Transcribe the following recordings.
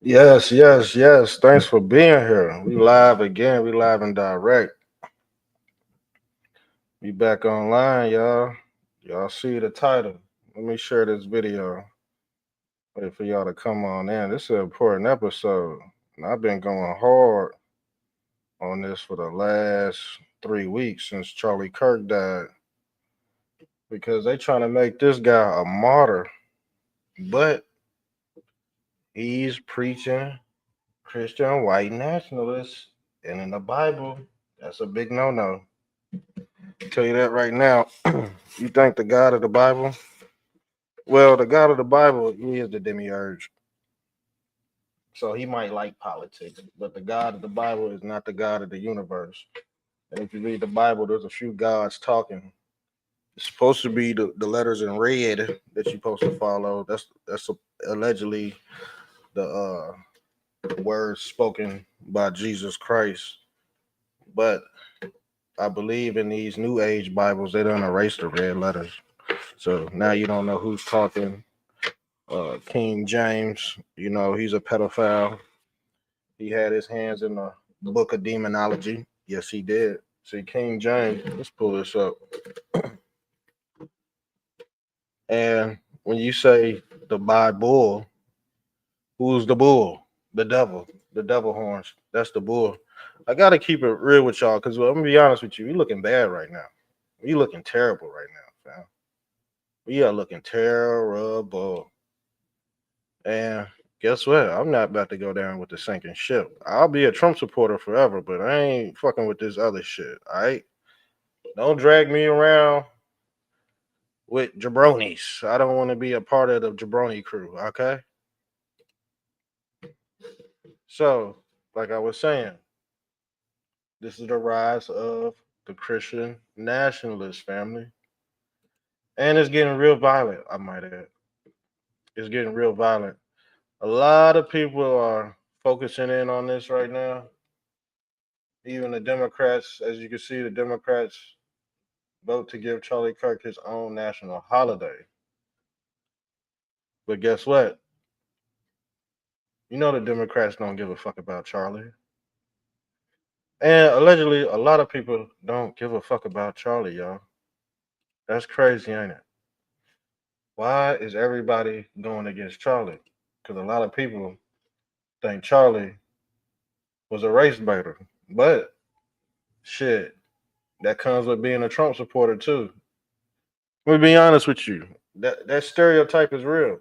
Yes, yes, yes. Thanks for being here. We live again. We live and direct. We back online, y'all. Y'all see the title. Let me share this video. Wait for y'all to come on in. This is an important episode. And I've been going hard on this for the last 3 weeks since Charlie Kirk died because they trying to make this guy a martyr, but he's preaching Christian white nationalists, and in the Bible, that's a big no-no. Tell you that right now. You think the God of the Bible? Well, the God of the Bible, he is the demiurge. So he might like politics, but the God of the Bible is not the God of the universe. And if you read the Bible, there's a few gods talking. It's supposed to be the letters in red that you're supposed to follow. That's allegedly the words spoken by Jesus Christ. But I believe in these New Age Bibles, they don't erase the red letters. So now you don't know who's talking. King James, he's a pedophile. He had his hands in the book of demonology. Yes, he did. See, King James, let's pull this up. And when you say the Bible, who's the bull? The devil. The devil horns. That's the bull. I got to keep it real with y'all because I'm going to be honest with you. We looking bad right now. We looking terrible right now, fam. We are looking terrible. And guess what? I'm not about to go down with the sinking ship. I'll be a Trump supporter forever, but I ain't fucking with this other shit. All right? Don't drag me around with jabronis. I don't want to be a part of the jabroni crew. Okay? So, like I was saying, this is the rise of the Christian nationalist family, and it's getting real violent. I might add, it's getting real violent. A lot of people are focusing in on this right now. Even the Democrats, as you can see, the Democrats vote to give Charlie Kirk his own national holiday. But guess what? You know the Democrats don't give a fuck about Charlie. And allegedly, a lot of people don't give a fuck about Charlie, y'all. That's crazy, ain't it? Why is everybody going against Charlie? Because a lot of people think Charlie was a race baiter. But shit, that comes with being a Trump supporter too. Let me be honest with you. That stereotype is real.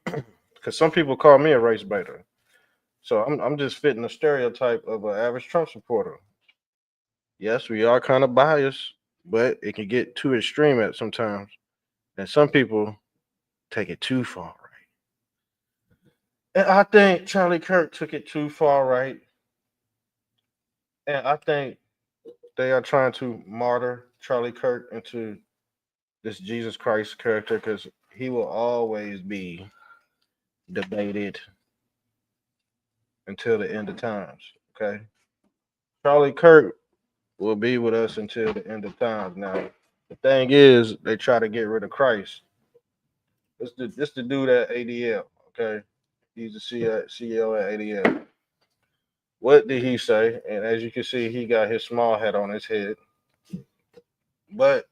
Because some people call me a race baiter. So I'm just fitting the stereotype of an average Trump supporter. Yes, we are kind of biased, but it can get too extreme at sometimes. And some people take it too far right. And I think Charlie Kirk took it too far right. And I think they are trying to martyr Charlie Kirk into this Jesus Christ character because he will always be debated until the end of times. Okay. Charlie Kirk will be with us until the end of times. Now, the thing is, they try to get rid of Christ. This the dude at ADL. Okay, he's the CEO at ADL. What did he say? And as you can see, he got his small hat on his head. But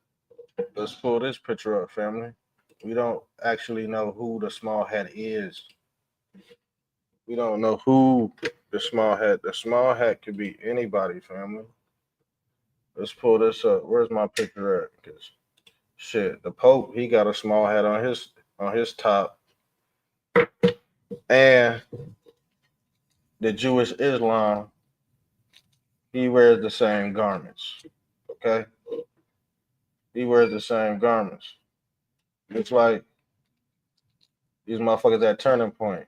let's pull this picture up, family. We don't actually know who the small hat is. We don't know who the small hat. The small hat could be anybody, family. Let's pull this up. Where's my picture at? Because shit, the Pope, he got a small hat on his top, and the Jewish Islam, he wears the same garments. Okay, he wears the same garments. It's like these motherfuckers at Turning Point.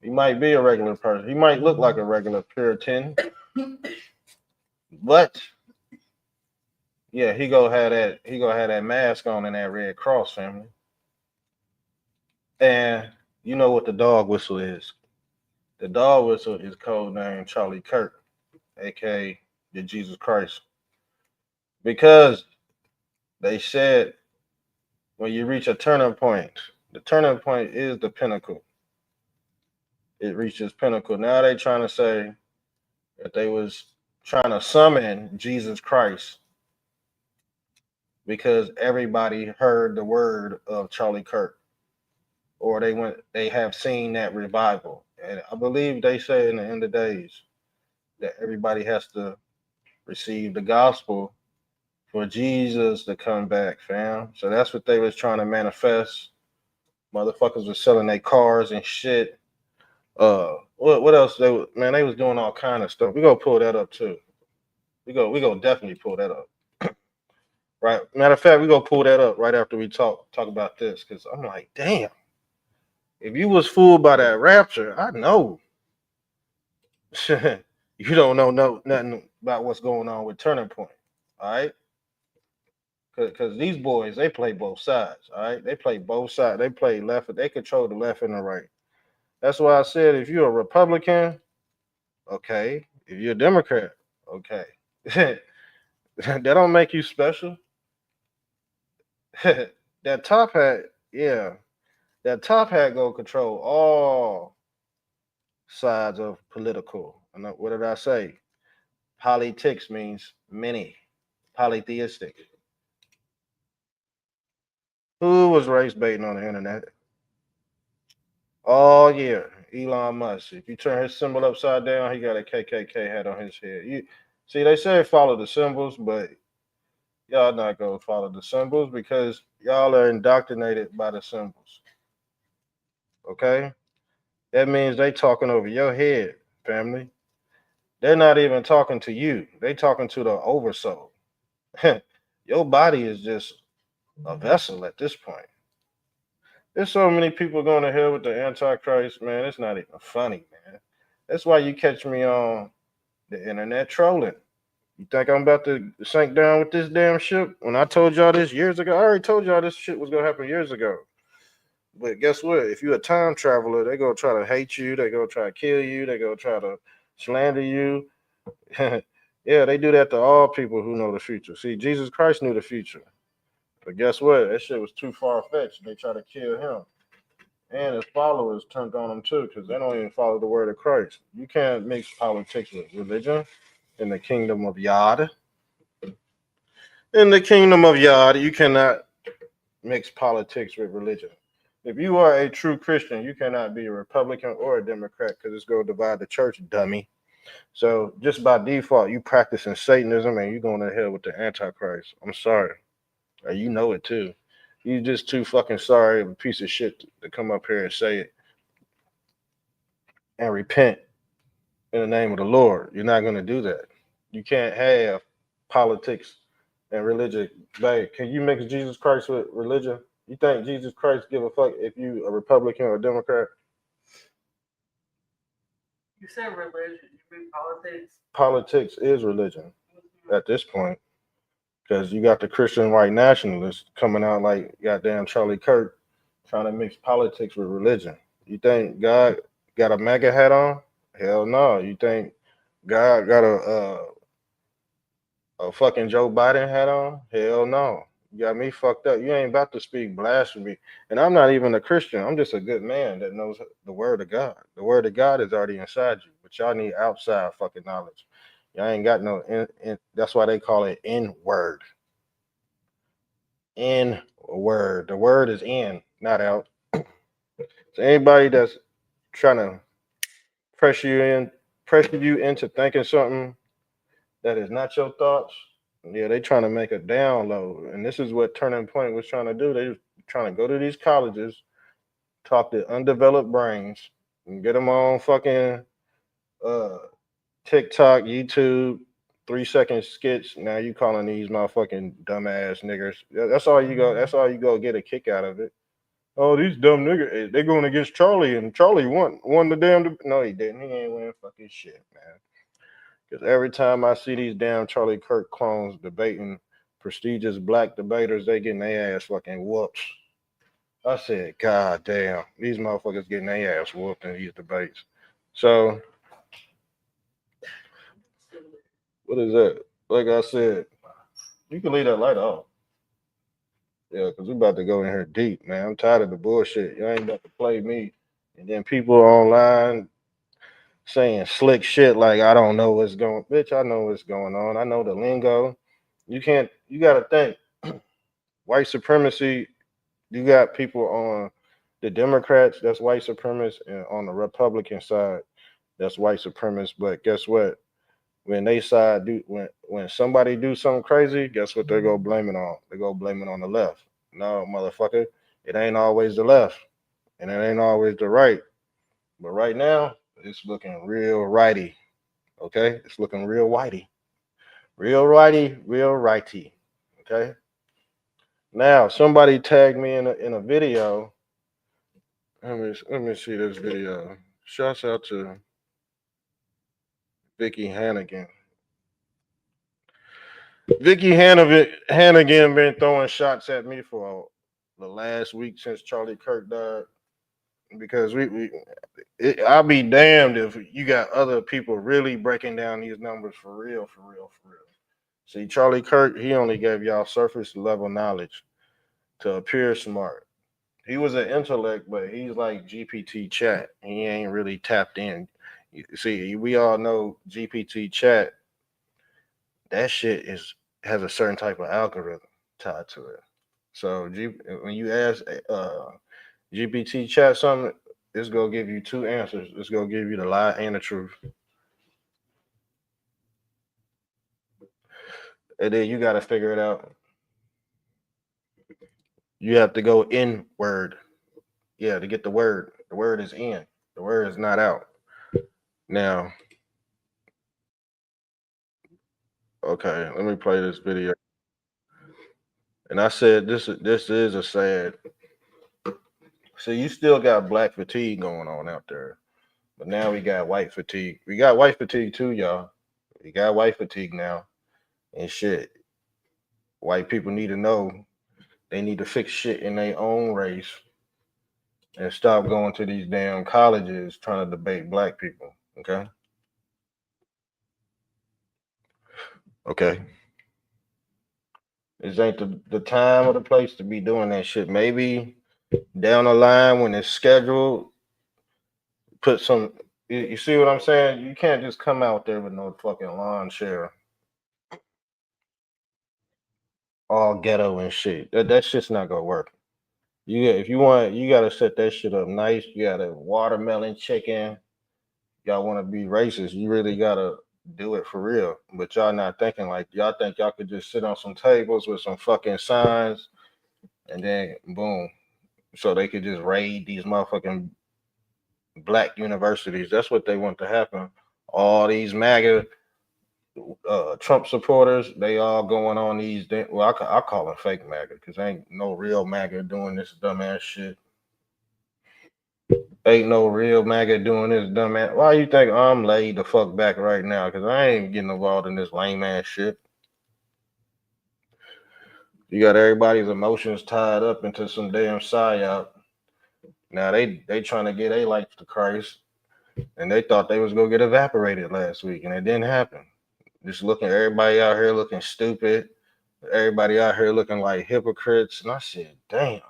He might be a regular person. He might look like a regular Puritan, but yeah, he go have that. He gonna have that mask on and that red cross, family. And you know what the dog whistle is? The dog whistle is code name Charlie Kirk, aka the Jesus Christ, because they said when you reach a turning point, the turning point is the pinnacle. it reached its pinnacle. Now they trying to say that they was trying to summon Jesus Christ because everybody heard the word of Charlie Kirk, or they have seen that revival. And I believe they say in the end of days that everybody has to receive the gospel for Jesus to come back, fam. So that's what they was trying to manifest. Motherfuckers was selling their cars and shit. What else? They was doing all kind of stuff. We gonna pull that up too. We go definitely pull that up. Right. Matter of fact, we gonna pull that up right after we talk about this, because I'm like, damn. If you was fooled by that rapture, I know you don't know nothing about what's going on with Turning Point. All right. Because these boys, they play both sides. All right. They play both sides. They play left. They control the left and the right. That's why I said if you're a Republican, okay. If you're a Democrat, okay. That don't make you special. That top hat, yeah. That top hat go control all sides of political. What did I say? Politics means many. Polytheistic. Who was race baiting on the internet? All year. Elon Musk. If you turn his symbol upside down, he got a KKK hat on his head. You see, they say follow the symbols, but y'all not gonna follow the symbols because y'all are indoctrinated by the symbols. Okay? That means they talking over your head, family. They're not even talking to you. They talking to the oversoul. Your body is just a vessel at this point. There's so many people going to hell with the Antichrist, man. It's not even funny, man. That's why you catch me on the internet trolling. You think I'm about to sink down with this damn ship? When I told y'all this years ago, I already told y'all this shit was gonna happen years ago. But guess what? If you're a time traveler, they gonna try to hate you. They gonna try to kill you. They gonna try to slander you. Yeah, they do that to all people who know the future. See, Jesus Christ knew the future. But guess what? That shit was too far fetched. They try to kill him. And his followers turned on him too, because they don't even follow the word of Christ. You can't mix politics with religion in the kingdom of Yod. In the kingdom of Yod, you cannot mix politics with religion. If you are a true Christian, you cannot be a Republican or a Democrat because it's going to divide the church, dummy. So just by default, you practicing Satanism and you going to hell with the Antichrist. I'm sorry. You know it too. You just too fucking sorry of a piece of shit to come up here and say it and repent in the name of the Lord. You're not going to do that. You can't have politics and religion. Babe, can you mix Jesus Christ with religion? You think Jesus Christ give a fuck if you a Republican or a Democrat? You said religion. You mean politics? Politics is religion at this point. Because you got the Christian white nationalists coming out like goddamn Charlie Kirk trying to mix politics with religion. You think God got a MAGA hat on? Hell no. You think God got a fucking Joe Biden hat on? Hell no. You got me fucked up. You ain't about to speak blasphemy. And I'm not even a Christian. I'm just a good man that knows the word of God. The word of God is already inside you, but y'all need outside fucking knowledge. Y'all ain't got no that's why they call it in word. In word. The word is in, not out. So anybody that's trying to pressure you in, pressure you into thinking something that is not your thoughts, yeah, they trying to make a download. And this is what Turning Point was trying to do. They was trying to go to these colleges, talk to undeveloped brains, and get them on fucking uh, TikTok, YouTube, 3 second skits. Now you calling these motherfucking dumbass niggers. That's all you go. That's all you go get a kick out of it. Oh, these dumb niggas, they going against Charlie, and Charlie won the damn. No, he didn't. He ain't winning fucking shit, man. Because every time I see these damn Charlie Kirk clones debating prestigious black debaters, they getting their ass fucking whooped. I said, God damn, these motherfuckers getting their ass whooped in these debates. So, what is that? Like I said, you can leave that light off. Yeah, because we about to go in here deep, man. I'm tired of the bullshit. You ain't about to play me And then people online saying slick shit like I don't know what's going. Bitch, I know what's going on. I know the lingo. You can't. You got to think. White supremacy. You got people on the Democrats that's white supremacists, and on the Republican side that's white supremacists. But guess what? When they side do when somebody do something crazy, guess what they go blame it on? They go blame it on the left. No, motherfucker, it ain't always the left, and it ain't always the right. But right now, it's looking real righty. Okay, it's looking real whitey, real righty, real righty. Okay. Now somebody tagged me in a video. Let me see this video. Shouts out to Vicky Hannigan. Vicky Hannigan been throwing shots at me for the last week since Charlie Kirk died. Because I'll be damned if you got other people really breaking down these numbers for real, for real, for real. See, Charlie Kirk, he only gave y'all surface level knowledge to appear smart. He was an intellect, but he's like GPT chat. He ain't really tapped in. See, we all know GPT chat. That shit has a certain type of algorithm tied to it. So when you ask GPT chat something, it's gonna give you two answers. It's gonna give you the lie and the truth, and then you gotta figure it out. You have to go inward, yeah, to get the word. The word is in. The word is not out. Now, okay, let me play this video. And I said this is a sad. See, you still got black fatigue going on out there, but now we got white fatigue. We got white fatigue too, y'all. We got white fatigue now, and shit. White people need to know they need to fix shit in their own race and stop going to these damn colleges trying to debate black people. Okay. Okay. This ain't the time or the place to be doing that shit. Maybe down the line when it's scheduled, put some. You see what I'm saying? You can't just come out there with no fucking lawn chair, all ghetto and shit. That shit's not gonna work. If you want, you gotta set that shit up nice. You got a watermelon chicken. Y'all want to be racist? You really gotta do it for real. But y'all not thinking like y'all think y'all could just sit on some tables with some fucking signs and then boom, so they could just raid these motherfucking black universities. That's what they want to happen. All these MAGA Trump supporters, they all going on these. Well, I call them fake MAGA because ain't no real MAGA doing this dumbass shit. Ain't no real MAGA doing this dumbass. Why you think I'm laid the fuck back right now? Because I ain't getting involved in this lame ass shit. You got everybody's emotions tied up into some damn psyop. Now they trying to get their life to Christ, and they thought they was gonna get evaporated last week, and it didn't happen. Just looking, everybody out here looking stupid. Everybody out here looking like hypocrites, and I said, damn.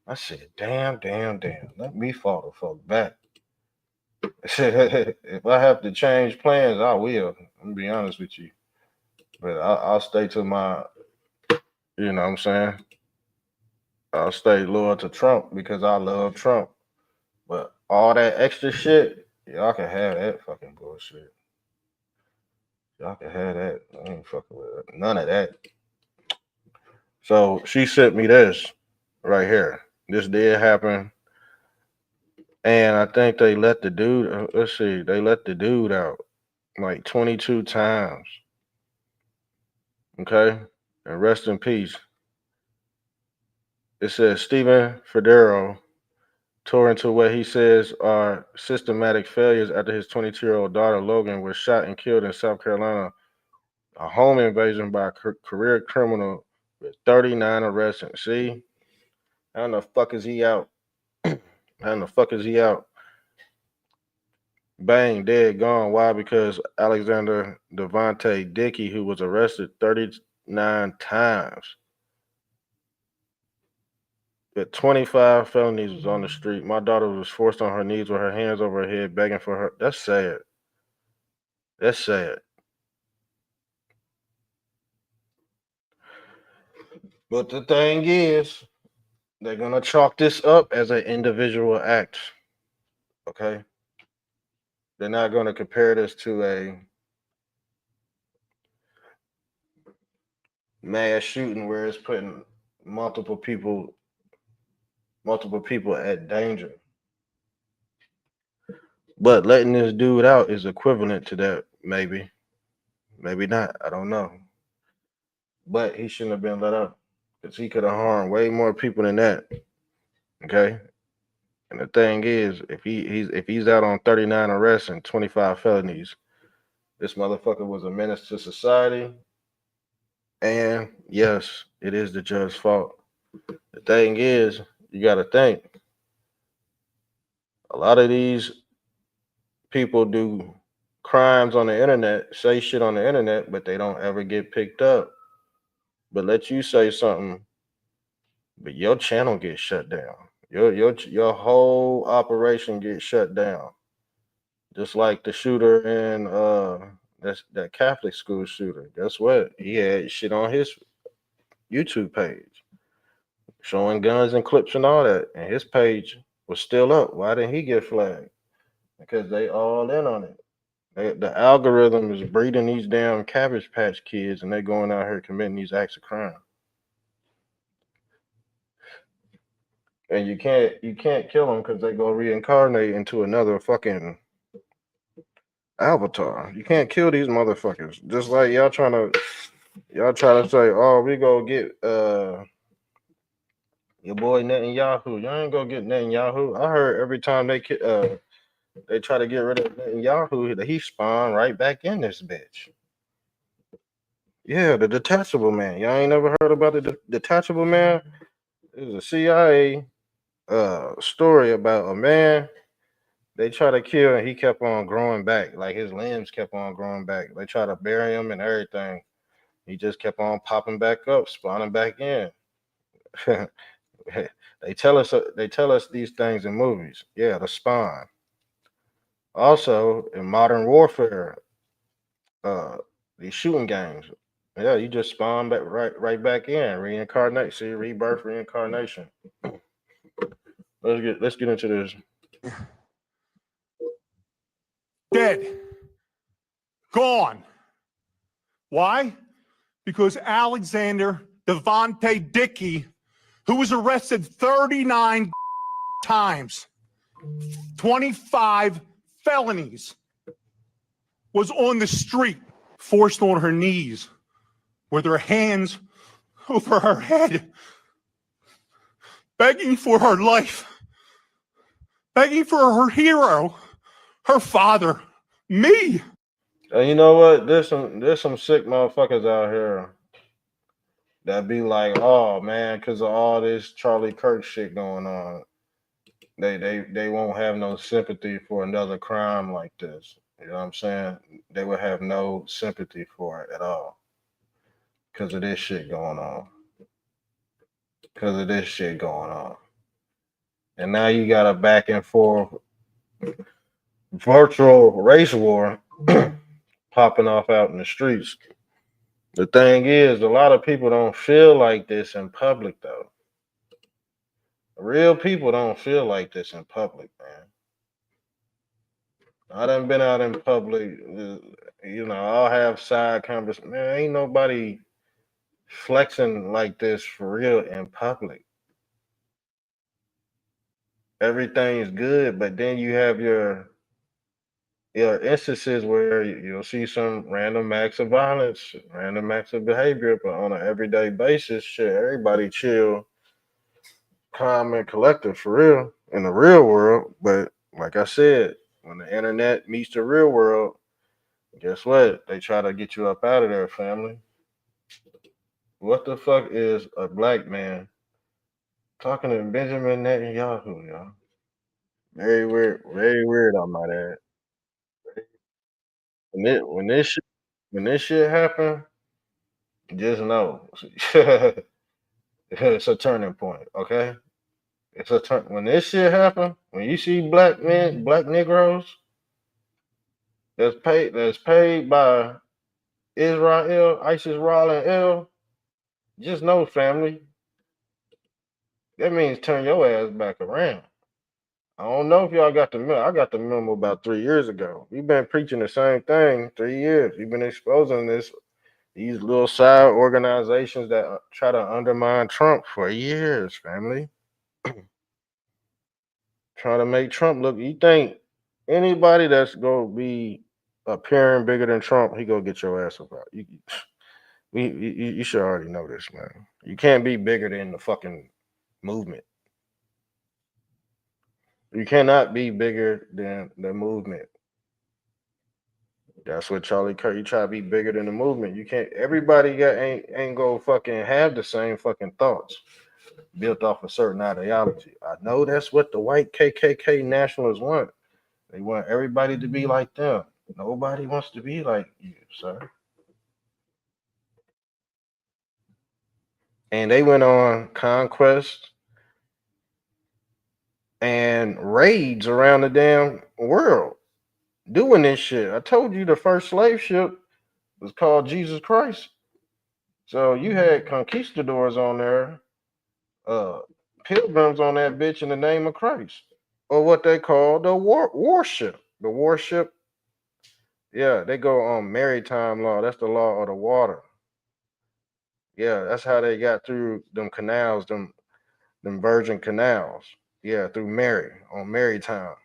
I said, damn, damn, damn. Let me fall the fuck back. If I have to change plans, I will. I'm gonna be honest with you, but I'll stay to my. You know what I'm saying? I'll stay loyal to Trump because I love Trump. But all that extra shit, y'all can have that fucking bullshit. Y'all can have that. I ain't fucking with it. None of that. So she sent me this right here. This did happen. And I think they let the dude, let's see, they let the dude out like 22 times. Okay? And rest in peace. It says Stephen Federo tore into what he says are systematic failures after his 22-year-old daughter Logan was shot and killed in South Carolina. A home invasion by a career criminal with 39 arrests. See, how in the fuck is he out? How in the fuck is he out? Bang, dead, gone. Why? Because Alexander Devontae Dickey, who was arrested 39 times, But 25 felonies was on the street. My daughter was forced on her knees with her hands over her head, begging for her. That's sad. That's sad. But the thing is, they're gonna chalk this up as an individual act. Okay, they're not gonna compare this to a mass shooting where it's putting multiple people, multiple people at danger. But letting this dude out is equivalent to that, maybe, maybe not. I don't know. But he shouldn't have been let out because he could have harmed way more people than that. Okay. And the thing is, if he's out on 39 arrests and 25 felonies, this motherfucker was a menace to society. And yes, it is the judge's fault. The thing is, you got to think a lot of these people do crimes on the internet, say shit on the internet, but they don't ever get picked up. But let you say something, but your channel gets shut down. Your whole operation gets shut down. Just like the shooter in that Catholic school shooter. Guess what? He had shit on his YouTube page showing guns and clips and all that, and his page was still up. Why didn't he get flagged? Because they all in on it. The algorithm is breeding these damn Cabbage Patch kids, and they going out here committing these acts of crime. And you can't kill them because they go reincarnate into another fucking avatar. You can't kill these motherfuckers. Just like y'all trying to say, oh, we go get your boy Netanyahu. Y'all ain't gonna get Netanyahu. I heard every time they try to get rid of Netanyahu, he spawn right back in this bitch. Yeah, the detachable man. Y'all ain't never heard about the detachable man? It was a CIA story about a man they tried to kill and he kept on growing back. Like his limbs kept on growing back. They tried to bury him and everything. He just kept on popping back up, spawning back in. They tell us these things in movies. Yeah, the spawn. Also, in modern warfare, uh, these shooting games. Yeah, you just spawn back right back in. Reincarnate. See, rebirth, reincarnation. Let's get into this. Dead. Gone. Why? Because Alexander Devontae Dickey, who was arrested 39 times, 25 felonies, was on the street, forced on her knees, with her hands over her head, begging for her life, begging for her hero, her father, me. And you know what? There's some sick motherfuckers out here that be like, oh man, because of all this Charlie Kirk shit going on, they won't have no sympathy for another crime like this. You know what I'm saying? They would have no sympathy for it at all because of this shit going on. Because of this shit going on. And now you got a back and forth virtual race war popping off out in the streets. The thing is, a lot of people don't feel like this in public, though. Real people don't feel like this in public, man. I done been out in public, I'll have side conversations. Man, ain't nobody flexing like this for real in public. Everything's good, but then you have your instances where you'll see some random acts of violence, random acts of behavior, but on an everyday basis, shit, everybody chill, calm, and collective for real in the real world. But like I said, when the internet meets the real world, guess what? They try to get you up out of there, family. What the fuck is a black man talking to Benjamin Netanyahu, y'all? Very weird, I might add. When this shit happened, just know it's a turning point, okay? It's a turn when this shit happen. When you see black men, black Negroes that's paid by Israel, ISIS, Ra, and L. Just know, family, that means turn your ass back around. I don't know if y'all got the memo. I got the memo about 3 years ago. We've been preaching the same thing 3 years. We've been exposing these little side organizations that try to undermine Trump for years, family. Trying to make Trump look. You think anybody that's gonna be appearing bigger than Trump, he gonna get your ass up out. You should already know this, man. You can't be bigger than the fucking movement. You cannot be bigger than the movement. That's what Charlie Kirk. You try to be bigger than the movement. You can't. Everybody ain't gonna fucking have the same fucking thoughts built off a certain ideology. I know that's what the white KKK nationalists want. They want everybody to be like them. Nobody wants to be like you, sir. And they went on conquest and raids around the damn world doing this shit. I told you the first slave ship was called Jesus Christ. So you had conquistadors on there, uh, pilgrims on that bitch in the name of Christ, or what they call the warship. The warship, yeah, they go on maritime law. That's the law of the water. Yeah, that's how they got through them canals, them virgin canals. Yeah, through Mary on maritime.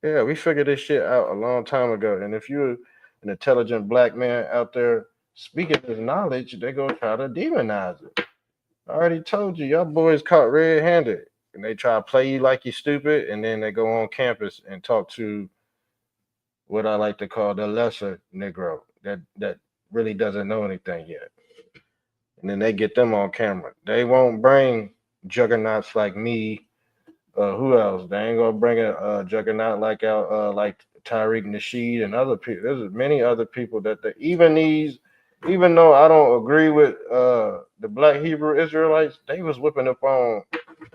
Yeah, we figured this shit out a long time ago. And if you're an intelligent black man out there speaking this knowledge, they go try to demonize it. I already told you, y'all boys caught red-handed, and they try to play you like you stupid, and then they go on campus and talk to what I like to call the lesser Negro that really doesn't know anything yet. And then they get them on camera. They won't bring juggernauts like me. Who else? They ain't gonna bring a juggernaut like Tariq Nasheed and other people. There's many other people that even though I don't agree with the Black Hebrew Israelites, they was whipping up on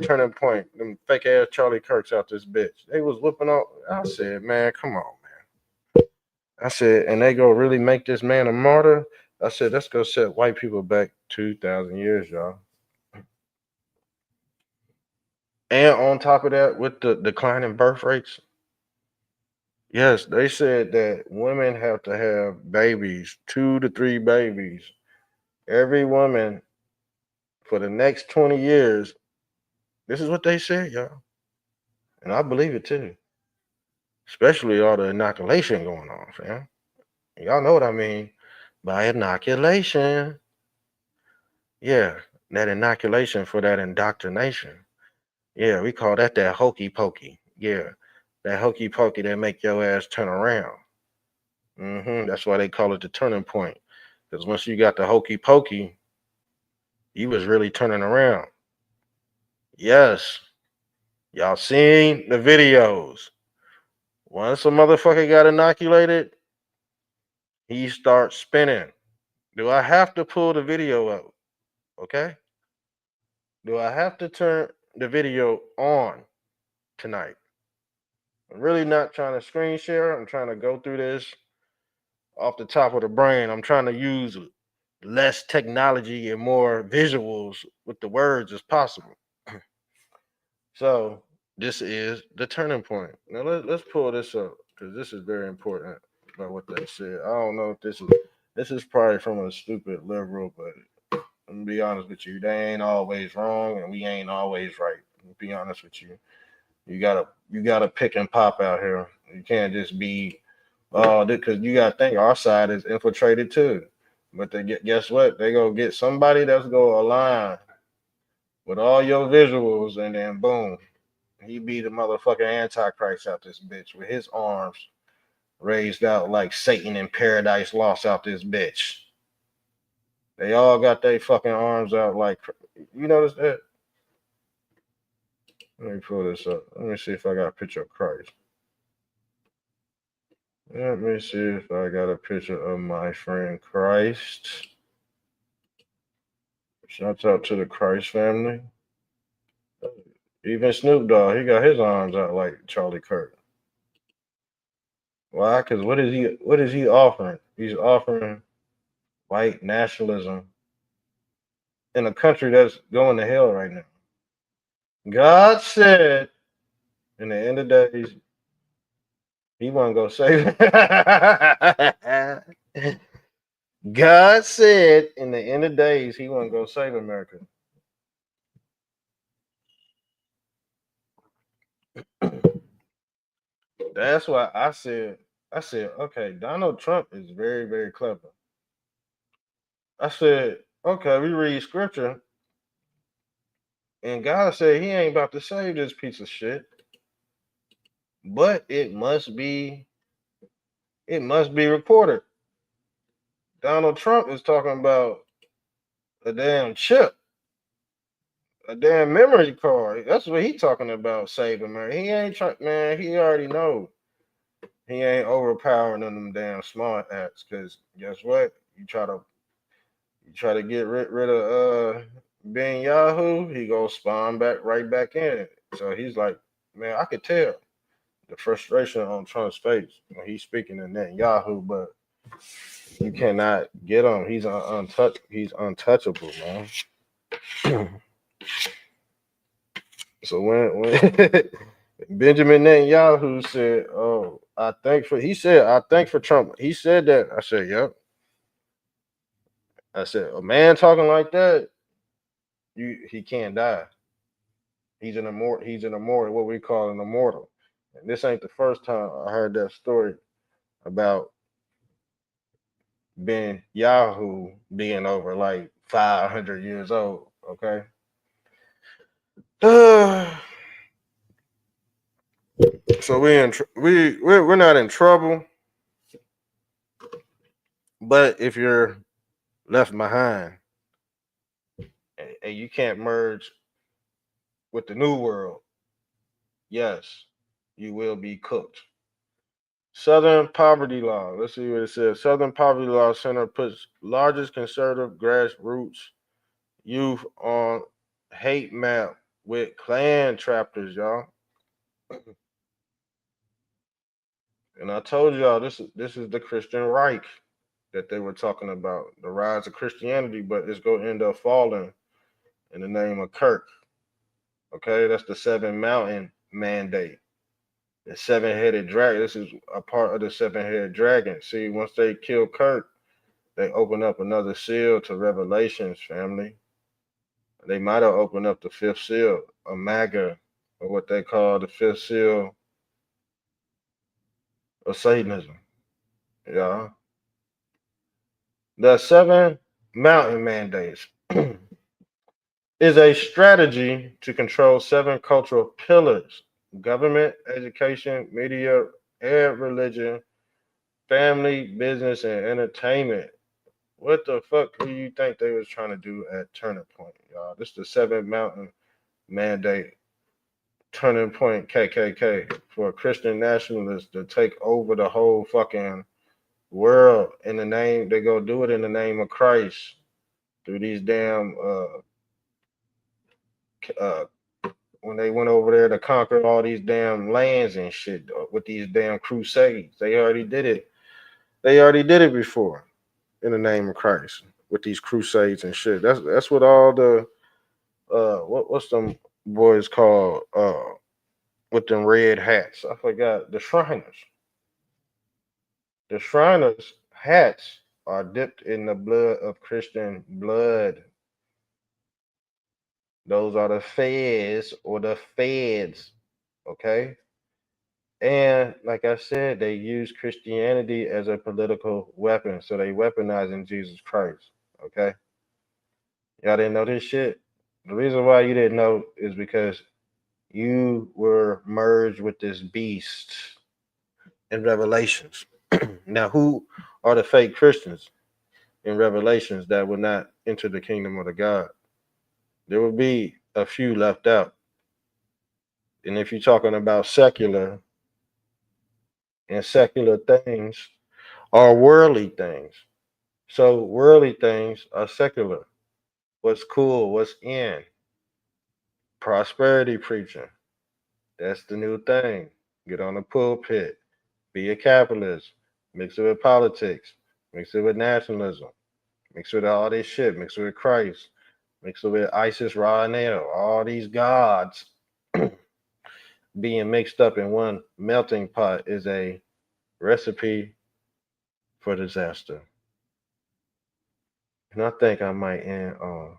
Turning Point, them fake ass Charlie Kirks out this bitch. They was whipping on. I said, man, come on, man. I said, and they go really make this man a martyr. I said, let's go set white people back 2,000 years, y'all. And on top of that, with the declining birth rates, yes, they said that women have to have babies, 2 to 3 babies. Every woman for the next 20 years. This is what they said, y'all. And I believe it too. Especially all the inoculation going on, fam. Y'all know what I mean by inoculation. Yeah, that inoculation for that indoctrination. Yeah, we call that hokey pokey. Yeah, that hokey pokey that make your ass turn around. That's why they call it the turning point. Because once you got the hokey pokey, you was really turning around. Yes, y'all seen the videos. Once a motherfucker got inoculated, he starts spinning. Do I have to pull the video up? Okay. Do I have to turn the video on tonight? I'm really not trying to screen share. I'm trying to go through this off the top of the brain. I'm trying to use less technology and more visuals with the words as possible. So this is the turning point. Now let's pull this up because this is very important about what they said. I don't know if this is probably from a stupid liberal, but let me be honest with you. They ain't always wrong and we ain't always right. Let me be honest with you. You gotta pick and pop out here. You can't just be because you gotta think our side is infiltrated too. But guess what? They gonna get somebody that's gonna align with all your visuals, and then boom, he be the motherfucking antichrist out this bitch with his arms raised out like Satan in Paradise Lost out this bitch. They all got their fucking arms out like, you notice that? Let me pull this up. Let me see if I got a picture of Christ. Let me see if I got a picture of my friend Christ. Shouts out to the Christ family. Even Snoop Dogg, he got his arms out like Charlie Kirk. Why? Because what is he offering? He's offering white nationalism in a country that's going to hell right now. God said in the end of days, he wasn't gonna save it. God said in the end of days, he wasn't gonna save America. That's why I said, okay, Donald Trump is very, very clever. I said, okay, we read scripture, and God said he ain't about to save this piece of shit, but it must be reported. Donald Trump is talking about a damn chip, a damn memory card. That's what he talking about, saving America. He ain't trying, man. He already know he ain't overpowering them damn smart acts. Cause guess what? You try to get rid of Ben Yahoo, he go spawn back right back in. So he's like, man, I could tell the frustration on Trump's face when he's speaking in that Yahoo, but you cannot get him. He's He's untouchable, man. So when Benjamin Netanyahu said, "Oh, I thank for Trump." He said that. I said, "Yep." I said, "A man talking like that, he can't die. He's an immortal. He's an immortal. What we call an immortal." And this ain't the first time I heard that story about Ben Yahoo being over like 500 years old. Okay. So we're not in trouble, but if you're left behind and you can't merge with the new world, yes, you will be cooked. Southern Poverty Law. Let's see what it says. Southern Poverty Law Center puts largest conservative grassroots youth on hate map with Klan chapters, y'all. And I told y'all this is the Christian Reich that they were talking about, the rise of Christianity, but it's gonna end up falling in the name of Kirk. Okay, that's the seven mountain mandate. The seven-headed dragon. This is a part of the seven-headed dragon. See, once they kill Kirk, they open up another seal to Revelations, family. They might have opened up the fifth seal, a MAGA, or what they call the fifth seal of Satanism. Yeah. The seven mountain mandates is a strategy to control seven cultural pillars: government, education, media, and religion, family, business, and entertainment. What the fuck do you think they was trying to do at Turning Point, y'all? This is the Seven Mountain Mandate, Turning Point KKK, for Christian nationalists to take over the whole fucking world in the name. They go do it in the name of Christ through these damn uh when they went over there to conquer all these damn lands and shit with these damn crusades. They already did it. They already did it before in the name of Christ with these crusades and shit. That's what all the what's them boys called with them red hats. I forgot. The Shriners. The Shriners hats are dipped in the blood of Christian blood. Those are the feds or the feds. Okay. And like I said, they use Christianity as a political weapon. So they weaponizing Jesus Christ. Okay. Y'all didn't know this shit. The reason why you didn't know is because you were merged with this beast in Revelations. Now, who are the fake Christians in Revelations that will not enter the kingdom of the God? There will be a few left out. And if you're talking about secular and secular things are worldly things. So worldly things are secular. What's cool, what's in. prosperity preaching. That's the new thing. Get on the pulpit. Be a capitalist. Mix it with politics. Mix it with nationalism. Mix it with all this shit. Mix it with Christ. Mix it with ISIS, Ra, and Nail. All these gods being mixed up in one melting pot is a recipe for disaster. And I think I might end on.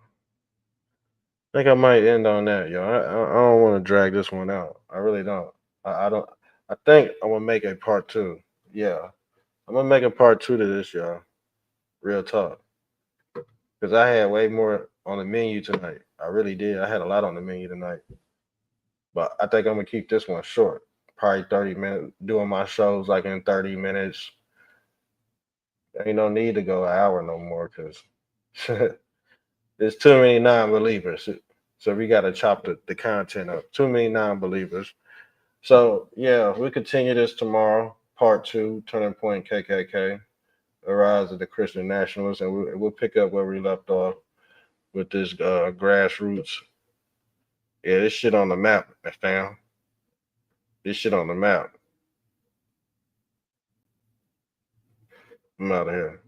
I think I might end on that, yo. I don't want to drag this one out. I really don't. I don't. I think I'm gonna make a part two. Yeah, I'm gonna make a part two to this, y'all. Real talk. Because I had way more on the menu tonight. I really did. I had a lot on the menu tonight. But I think I'm gonna keep this one short. Probably 30 minutes. Doing my shows like in 30 minutes. Ain't no need to go an hour no more because there's too many non-believers. So we gotta chop the content up. Too many non-believers. So yeah, we continue this tomorrow. Part two, Turning Point KKK, the rise of the Christian nationalists, and we'll pick up where we left off with this grassroots. Yeah, this shit on the map, fam. This shit on the map. I'm out of here.